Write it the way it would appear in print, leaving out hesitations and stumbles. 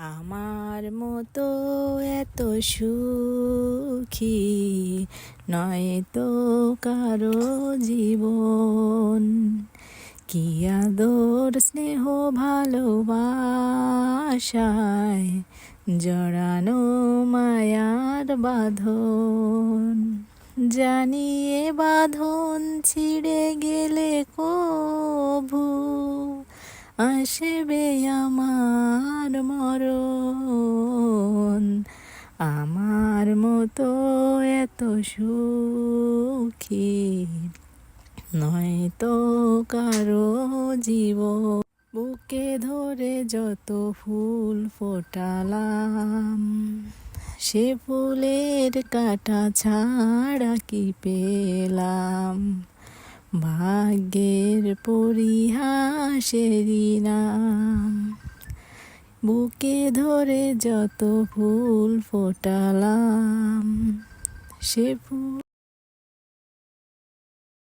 আমার মতো এত সুখী নয় তো কারো জীবন, কি আদর স্নেহ ভালোবাসায় জড়ানো মায়ার বাঁধন। জানি এ বাঁধন ছিঁড়ে গেলে কভু আসবে আমার মরণ। আমার মতো এত সুখী নয় তো কারো জীবন। বুকে ধরে যত ফুল ফোটালাম, সে ফুলের কাঁটা ছাড়া কি পেলাম? ভাগ্যের পরিহাসেরই নাম। বুকে ধরে যত ফুল ফোটালাম, সে ফুল